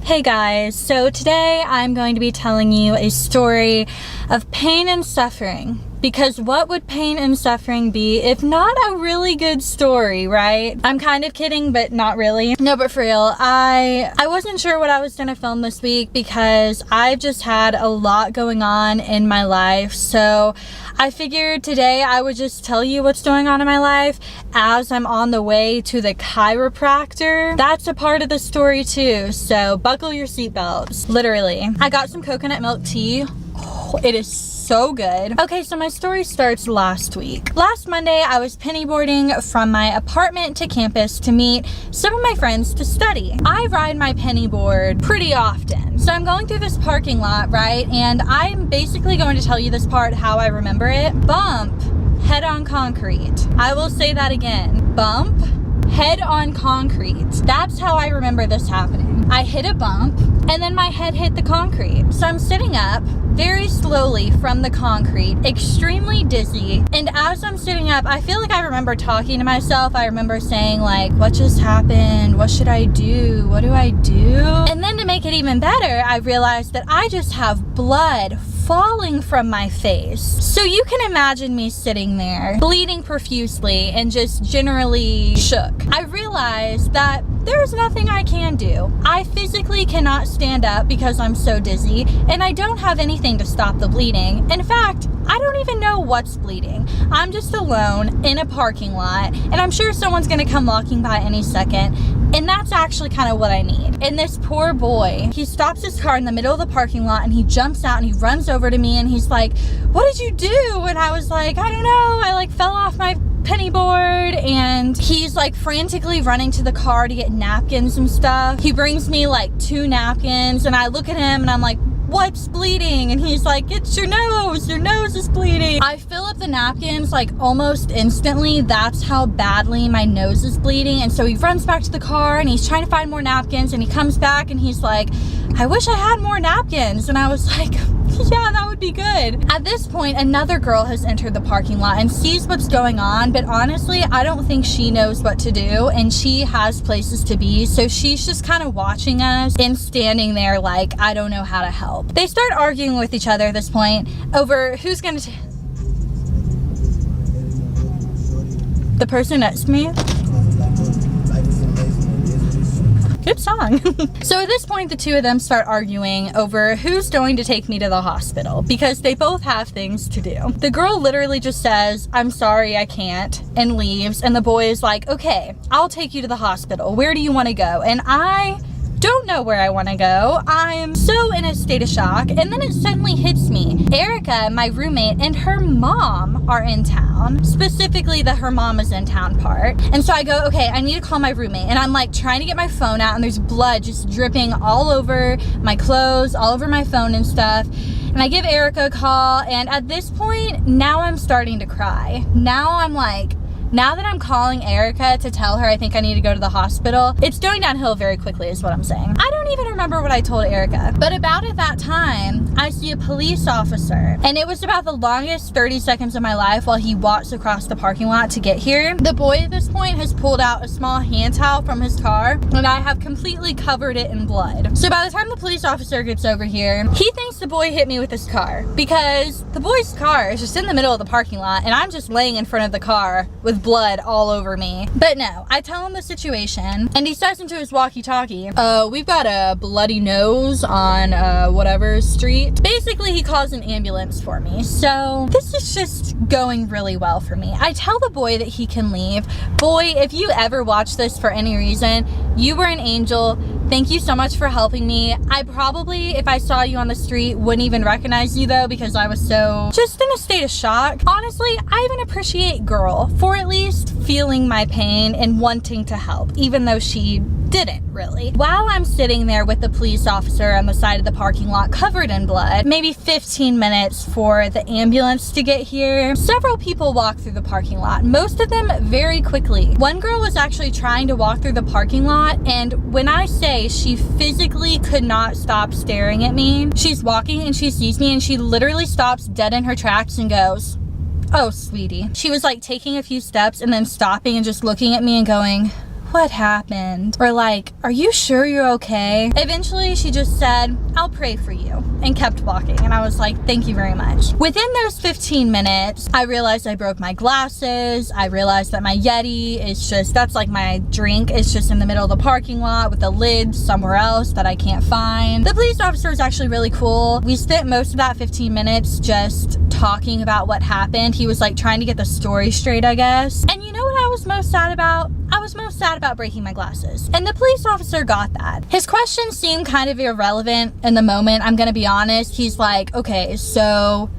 Hey guys, so today I'm going to be telling you a story of pain and suffering. Because what would pain and suffering be if not a really good story, right? I'm kind of kidding, but not really. No, but for real, I wasn't sure what I was gonna film this week because I've just had a lot going on in my life. So I figured today I would just tell you what's going on in my life as I'm on the way to the chiropractor. That's a part of the story too, so buckle your seatbelts. Literally. I got some coconut milk tea. Oh, it is so good. Okay, so my story starts last week. Last Monday, I was pennyboarding from my apartment to campus to meet some of my friends to study. I ride my pennyboard pretty often. So I'm going through this parking lot, right? And I'm basically going to tell you this part how I remember it. Bump, head on concrete. I will say that again. Bump, head on concrete. That's how I remember this happening. I hit a bump and then my head hit the concrete. So I'm sitting up very slowly from the concrete, extremely dizzy. And as I'm sitting up, I feel like I remember talking to myself. I remember saying like, what just happened? What should I do? What do I do? And then to make it even better, I realized that I just have blood falling from my face. So you can imagine me sitting there, bleeding profusely and just generally shook. I realized that there's nothing I can do. I physically cannot stand up because I'm so dizzy, and I don't have anything to stop the bleeding. In fact, I don't even know what's bleeding. I'm just alone in a parking lot, and I'm sure someone's gonna come walking by any second, and that's actually kind of what I need. And this poor boy, he stops his car in the middle of the parking lot, and he jumps out and he runs over to me, and he's like, "What did you do?" And I was like, "I don't know, I like fell off my pennyboard." And he's like frantically running to the car to get napkins and stuff. He brings me like 2 napkins, and I look at him and I'm like, "What's bleeding?" And he's like, "It's your nose is bleeding." I fill up the napkins like almost instantly. That's how badly my nose is bleeding. And so he runs back to the car and he's trying to find more napkins, and he comes back and he's like, "I wish I had more napkins." And I was like, yeah, that would be good. At this point, another girl has entered the parking lot and sees what's going on, but honestly, I don't think she knows what to do, and she has places to be, so she's just kind of watching us and standing there like, I don't know how to help. They start arguing with each other at this point over who's gonna the person next to me. Good song. So at this point, the two of them start arguing over who's going to take me to the hospital because they both have things to do. The girl literally just says, "I'm sorry, I can't," and leaves. And the boy is like, "Okay, I'll take you to the hospital. Where do you want to go?" And I don't know where I want to go. I'm so in a state of shock. And then it suddenly hits me. Erica, my roommate, and her mom are in town. Specifically the her mom is in town part. And so I go, okay, I need to call my roommate. And I'm like trying to get my phone out, and there's blood just dripping all over my clothes, all over my phone and stuff. And I give Erica a call, and at this point, now I'm starting to cry. Now I'm like, now that I'm calling Erica to tell her I think I need to go to the hospital, it's going downhill very quickly is what I'm saying. I don't even remember what I told Erica, but about at that time, I see a police officer, and it was about the longest 30 seconds of my life while he walks across the parking lot to get here. The boy at this point has pulled out a small hand towel from his car, and I have completely covered it in blood. So by the time the police officer gets over here, he thinks the boy hit me with his car because the boy's car is just in the middle of the parking lot, and I'm just laying in front of the car with blood all over me. But no, I tell him the situation, and he says into his walkie-talkie, "We've got a bloody nose on whatever street." Basically, he calls an ambulance for me. So this is just going really well for me. I tell the boy that he can leave. Boy, if you ever watch this for any reason, you were an angel. Thank you so much for helping me. I probably, if I saw you on the street, wouldn't even recognize you though, because I was so just in a state of shock. Honestly, I even appreciate girl for at least feeling my pain and wanting to help, even though she didn't really. While I'm sitting there with the police officer on the side of the parking lot covered in blood, maybe 15 minutes for the ambulance to get here, several people walk through the parking lot, most of them very quickly. One girl was actually trying to walk through the parking lot, and when I say she physically could not stop staring at me, she's walking and she sees me and she literally stops dead in her tracks and goes, "Oh, sweetie." She was like taking a few steps and then stopping and just looking at me and going, what happened? Or like, are you sure you're okay? Eventually she just said, I'll pray for you, and kept walking. And I was like, thank you very much. Within those 15 minutes, I realized I broke my glasses. I realized that my Yeti is just, that's like my drink. It's just in the middle of the parking lot with the lid somewhere else that I can't find. The police officer was actually really cool. We spent most of that 15 minutes just talking about what happened. He was like trying to get the story straight, I guess. And you know what I was most sad about? I was most sad about breaking my glasses. And the police officer got that. His questions seemed kind of irrelevant in the moment, I'm gonna be honest. He's like, okay, so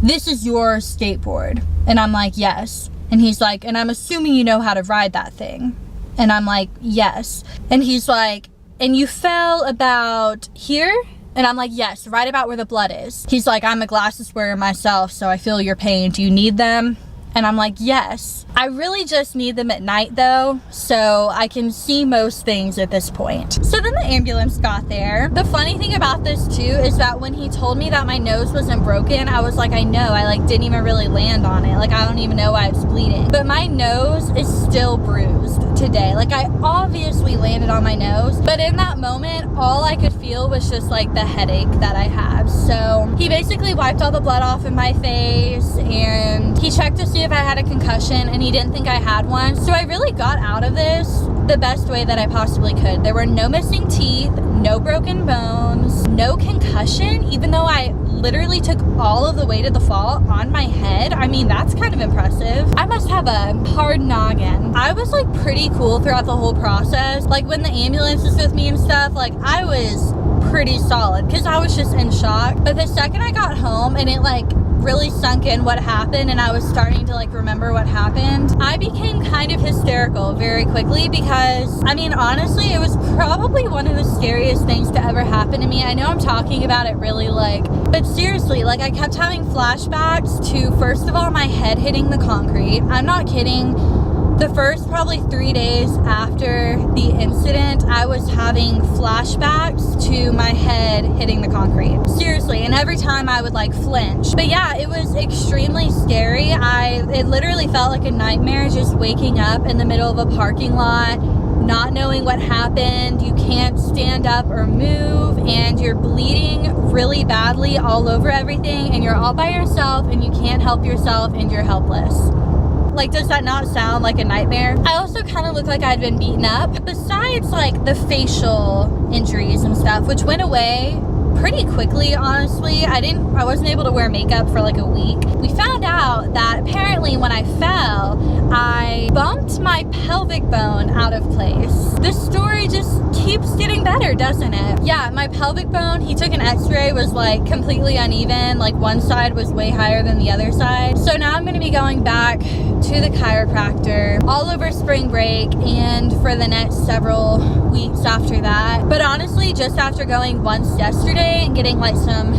this is your skateboard. And I'm like, yes. And he's like, and I'm assuming you know how to ride that thing. And I'm like, yes. And he's like, and you fell about here? And I'm like, yes, right about where the blood is. He's like, I'm a glasses wearer myself, so I feel your pain. Do you need them? And I'm like, yes. I really just need them at night though, so I can see most things at this point. So then the ambulance got there. The funny thing about this too is that when he told me that my nose wasn't broken, I was like, I know, I like didn't even really land on it. Like I don't even know why it's bleeding. But my nose is still bruised today. Like I obviously landed on my nose, but in that moment, all I could feel was just like the headache that I had. So he basically wiped all the blood off in my face and he checked to see if I had a concussion, and he didn't think I had one. So I really got out of this the best way that I possibly could. There were no missing teeth, no broken bones, no concussion, even though I literally took all of the weight of the fall on my head. I mean, that's kind of impressive. I must have a hard noggin. I was like pretty cool throughout the whole process. Like when the ambulance was with me and stuff, like I was pretty solid because I was just in shock. But the second I got home and it like really sunk in what happened and I was starting to like remember what happened, I became kind of hysterical very quickly because I mean honestly it was probably one of the scariest things to ever happen to me. I know I'm talking about it really like, but seriously, like I kept having flashbacks to first of all my head hitting the concrete. I'm not kidding. The first probably 3 days after the incident, I was having flashbacks to my head hitting the concrete. Seriously, and every time I would like flinch. But yeah, it was extremely scary. It literally felt like a nightmare just waking up in the middle of a parking lot, not knowing what happened. You can't stand up or move and you're bleeding really badly all over everything and you're all by yourself and you can't help yourself and you're helpless. Like, does that not sound like a nightmare? I also kind of looked like I'd been beaten up. Besides, like, the facial injuries and stuff, which went away pretty quickly, honestly. I wasn't able to wear makeup for like a week. We found out that apparently when I fell, I bumped my pelvic bone out of place. This story just keeps getting better, doesn't it? Yeah, my pelvic bone, he took an x-ray, was like completely uneven. Like one side was way higher than the other side. So now I'm gonna be going back to the chiropractor all over spring break and for the next several weeks after that. But honestly, just after going once yesterday and getting like some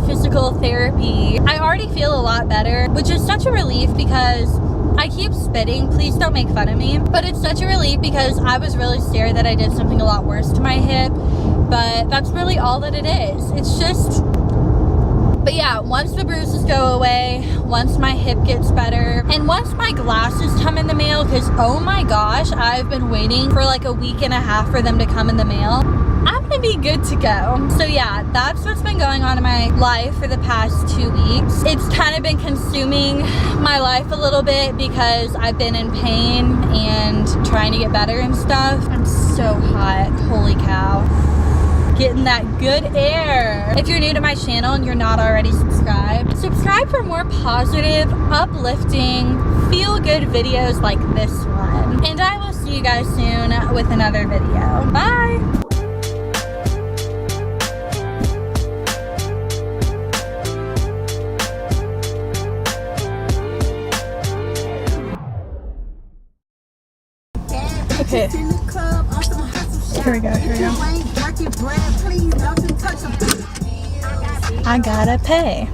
physical therapy, I already feel a lot better, which is such a relief because I keep spitting, please don't make fun of me, but it's such a relief because I was really scared that I did something a lot worse to my hip, but that's really all that it is. It's just, but yeah, once the bruises go away, once my hip gets better, and once my glasses come in the mail, because oh my gosh, I've been waiting for like a week and a half for them to come in the mail, I'm gonna be good to go. So yeah, that's what's been going on in my life for the past 2 weeks. It's kind of been consuming my life a little bit because I've been in pain and trying to get better and stuff. I'm so hot, holy cow. Getting that good air. If you're new to my channel and you're not already subscribed, subscribe for more positive, uplifting, feel-good videos like this one. And I will see you guys soon with another video. Bye! Okay. Here we go, here we go. I gotta pay.